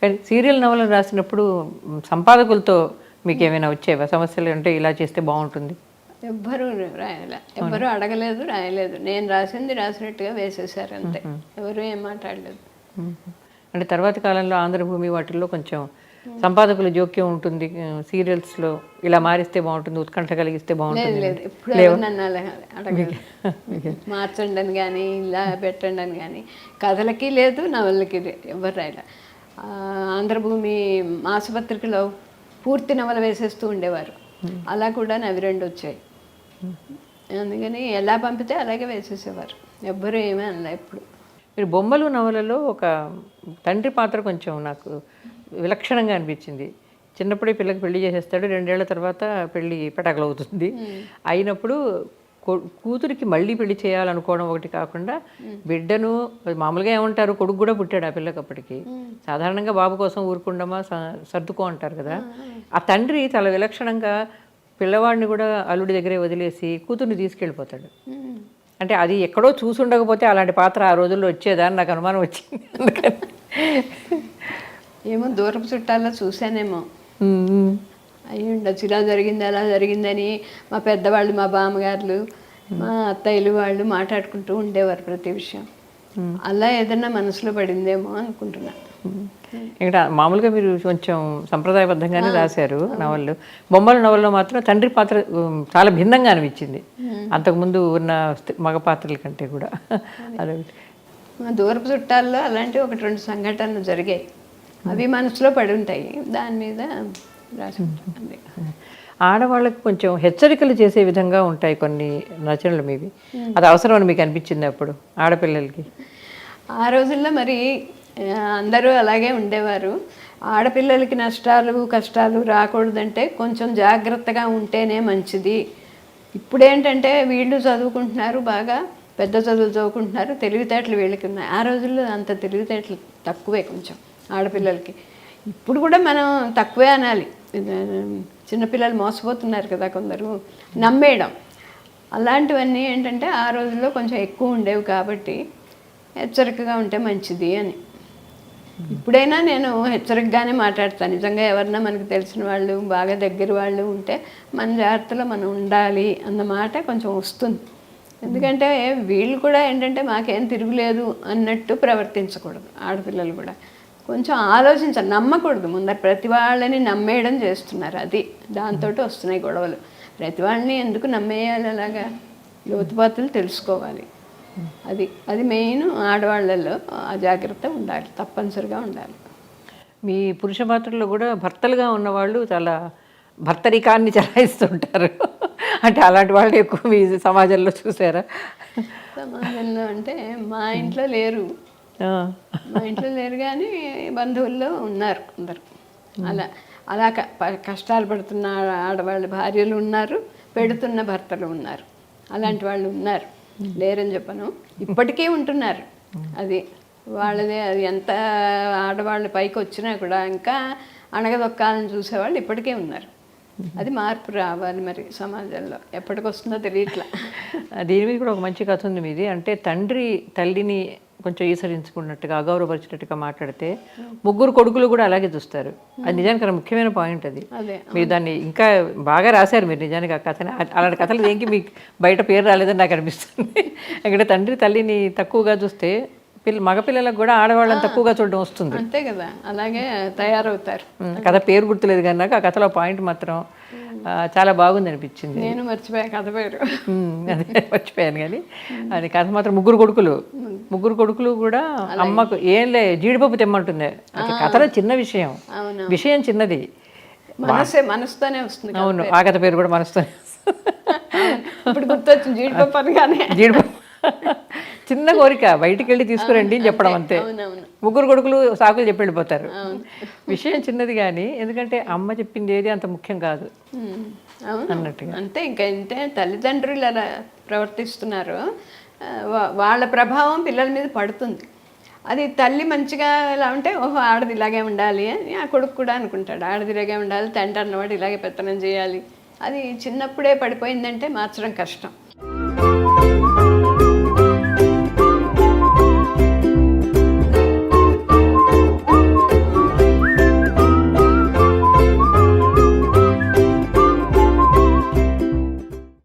కానీ సీరియల్ నవలను రాసినప్పుడు సంపాదకులతో మీకు ఏమైనా వచ్చేవా సమస్యలు? అంటే ఇలా చేస్తే బాగుంటుంది. ఎవ్వరూ రాయలే, ఎవ్వరూ అడగలేదు, రాయలేదు. నేను రాసింది రాసినట్టుగా వేసేసారు అంతే. ఎవరు ఏం మాట్లాడలేదు. అంటే తర్వాత కాలంలో ఆంధ్రభూమి వాటిల్లో కొంచెం సంపాదకుల జోక్యం ఉంటుంది. సీరియల్స్లో ఇలా మారిస్తే బాగుంటుంది, ఉత్కంఠ కలిగిస్తే బాగుంటుంది. లేదు, ఎప్పుడు నన్ను అలా అడగలేదు. మార్చండి అని కానీ ఇలా పెట్టండి అని కానీ కథలకి లేదు, నవలకి ఎవరు రాయలే. ఆంధ్రభూమి మాసపత్రికలో పూర్తి నవల వేసేస్తూ ఉండేవారు. అలా కూడా అవి 2 వచ్చాయి. అందుకని ఎలా పంపితే అలాగే వేసేసేవారు. ఎవ్వరూ ఏమీ అనలే ఎప్పుడు. మీరు బొమ్మలు నవలలో ఒక తండ్రి పాత్ర కొంచెం నాకు విలక్షణంగా అనిపించింది. చిన్నప్పుడే పిల్లకి పెళ్లి చేసేస్తాడు, 2 ఏళ్ల తర్వాత పెళ్లి పెటాకులు అవుతుంది. అయినప్పుడు కూతురికి మళ్ళీ పెళ్లి చేయాలనుకోవడం ఒకటి కాకుండా బిడ్డను మామూలుగా ఏమంటారు, కొడుకు కూడా పుట్టాడు ఆ పిల్లకి అప్పటికి. సాధారణంగా బాబు కోసం ఊరుకుండమా సర్దుకో అంటారు కదా. ఆ తండ్రి చాలా విలక్షణంగా పిల్లవాడిని కూడా అల్లుడి దగ్గరే వదిలేసి కూతుర్ని తీసుకెళ్ళిపోతాడు. అంటే అది ఎక్కడో చూసి ఉండకపోతే అలాంటి పాత్ర ఆ రోజుల్లో వచ్చేదా అని నాకు అనుమానం వచ్చింది. అందుకని ఏమో దూరపు చుట్టాల్లో చూశానేమో, అయ్యి ఉండొచ్చు. ఇలా జరిగింది అలా జరిగిందని మా పెద్దవాళ్ళు, మా బామ్మగారులు, మా అత్తయ్యలు వాళ్ళు మాట్లాడుకుంటూ ఉండేవారు ప్రతి విషయం. అలా ఏదన్నా మనసులో పడిందేమో అనుకుంటున్నా. ఇక్కడ మామూలుగా మీరు కొంచెం సంప్రదాయబద్ధంగానే రాశారు నవళ్ళు. బొమ్మల నవల్లో మాత్రం తండ్రి పాత్ర చాలా భిన్నంగా అనిపించింది అంతకుముందు ఉన్న మగ పాత్రల కంటే కూడా. అదొకటి. మా దూరపు చుట్టాల్లో అలాంటి 1-2 సంఘటనలు జరిగాయి. అవి మనసులో పడి ఉంటాయి, దాని మీద రాసి ఉంటుంది. ఆడవాళ్ళకి కొంచెం హెచ్చరికలు చేసే విధంగా ఉంటాయి కొన్ని రచనలు మీవి. అది అవసరం అని మీకు అనిపించింది అప్పుడు ఆడపిల్లలకి? ఆ రోజుల్లో మరి అందరూ అలాగే ఉండేవారు. ఆడపిల్లలకి నష్టాలు కష్టాలు రాకూడదంటే కొంచెం జాగ్రత్తగా ఉంటేనే మంచిది. ఇప్పుడేంటంటే వీళ్ళు చదువుకుంటున్నారు, బాగా పెద్ద చదువులు చదువుకుంటున్నారు, తెలివితేటలు వీళ్ళకి ఉన్నాయి. ఆ రోజుల్లో అంత తెలివితేటలు తక్కువే కొంచెం ఆడపిల్లలకి. ఇప్పుడు కూడా మనం తక్కువే అనాలి. చిన్నపిల్లలు మోసపోతున్నారు కదా కొందరు, నమ్మేయడం అలాంటివన్నీ ఏంటంటే ఆ రోజుల్లో కొంచెం ఎక్కువ ఉండేవి కాబట్టి హెచ్చరికగా ఉంటే మంచిది అని. ఇప్పుడైనా నేను హెచ్చరికగానే మాట్లాడతాను. నిజంగా ఎవరన్నా మనకు తెలిసిన వాళ్ళు, బాగా దగ్గర వాళ్ళు ఉంటే మన జాగ్రత్తలో మనం ఉండాలి అన్నమాట కొంచెం వస్తుంది. ఎందుకంటే వీళ్ళు కూడా ఏంటంటే మాకేం తిరుగులేదు అన్నట్టు ప్రవర్తించకూడదు. ఆడపిల్లలు కూడా కొంచెం ఆలోచించాలి, నమ్మకూడదు. ముందర ప్రతి వాళ్ళని నమ్మేయడం చేస్తున్నారు, అది దాంతో వస్తున్నాయి గొడవలు. ప్రతి వాళ్ళని ఎందుకు నమ్మేయాలి? అలాగా లోతుపాతులు తెలుసుకోవాలి. అది మెయిన్. ఆడవాళ్ళల్లో ఆ జాగ్రత్త ఉండాలి, తప్పనిసరిగా ఉండాలి. మీ పురుష పాత్రలో కూడా భర్తలుగా ఉన్నవాళ్ళు చాలా భర్తరికాన్ని చలాయిస్తుంటారు. అంటే అలాంటి వాళ్ళు ఎక్కువ మీ సమాజంలో చూసారా? సమాజంలో అంటే మా ఇంట్లో లేరు, మా ఇంట్లో లేరు కానీ బంధువుల్లో ఉన్నారు అందరు. అలా కష్టాలు పడుతున్న ఆడవాళ్ళ భార్యలు ఉన్నారు, పెడుతున్న భర్తలు ఉన్నారు. అలాంటి వాళ్ళు ఉన్నారు, లేరని చెప్పను, ఇప్పటికీ ఉంటున్నారు. అది వాళ్ళదే. అది ఎంత ఆడవాళ్ళ పైకి వచ్చినా కూడా ఇంకా అణగదొక్కాలని చూసేవాళ్ళు ఇప్పటికే ఉన్నారు. అది మార్పు రావాలి మరి సమాజంలో. ఎప్పటికొస్తుందో తెలియట్లా. దీని మీద కూడా ఒక మంచి కథ ఉంది మీది. అంటే తండ్రి తల్లిని కొంచెం ఈసరించుకున్నట్టుగా, అగౌరవపరిచినట్టుగా మాట్లాడితే 3 కొడుకులు కూడా అలాగే చూస్తారు. అది నిజానికి ముఖ్యమైన పాయింట్. అది మీరు దాన్ని ఇంకా బాగా రాశారు మీరు నిజానికి ఆ కథని. అలాంటి కథలు దేనికి మీకు బయట పేరు రాలేదని నాకు అనిపిస్తుంది. ఎందుకంటే తండ్రి తల్లిని తక్కువగా చూస్తే మగపిల్లలకు కూడా ఆడవాళ్ళని తక్కువగా చూడడం వస్తుంది. అంతే కదా, అలాగే తయారవుతారు. కథ పేరు గుర్తులేదు కానీ నాకు ఆ కథలో పాయింట్ మాత్రం చాలా బాగుంది అనిపించింది. నేను మర్చిపోయా కథ పేరు, అదే మర్చిపోయాను. కానీ అది కథ మాత్రం 3 కొడుకులు కూడా అమ్మకు ఏం లే జీడిపప్పు తెమ్మంటుంది. కథలో చిన్న విషయం చిన్నది, మనసుతోనే వస్తుంది. అవును, ఆ కథ పేరు కూడా మనసుతోనే. ఇప్పుడు గుర్తొచ్చింది జీడిపప్పు అనగానే. జీడిపప్పు చిన్న కోరిక, బయటికి వెళ్ళి తీసుకురండి అని చెప్పడం అంతే. 3 కొడుకులు సాకులు చెప్పి వెళ్ళిపోతారు. విషయం చిన్నది కానీ ఎందుకంటే అమ్మ చెప్పింది ఏది అంత ముఖ్యం కాదు అన్నట్టుగా. అంతే. ఇంకా ఇంతే తల్లిదండ్రులు అలా ప్రవర్తిస్తున్నారు, వాళ్ళ ప్రభావం పిల్లల మీద పడుతుంది. అది తల్లి మంచిగా ఇలా ఉంటే ఓహో ఆడది ఇలాగే ఉండాలి అని ఆ కొడుకు కూడా అనుకుంటాడు. ఆడది ఇలాగే ఉండాలి, తండ్రి అన్నవాడు ఇలాగే పెత్తనం చేయాలి. అది చిన్నప్పుడే పడిపోయిందంటే మార్చడం కష్టం.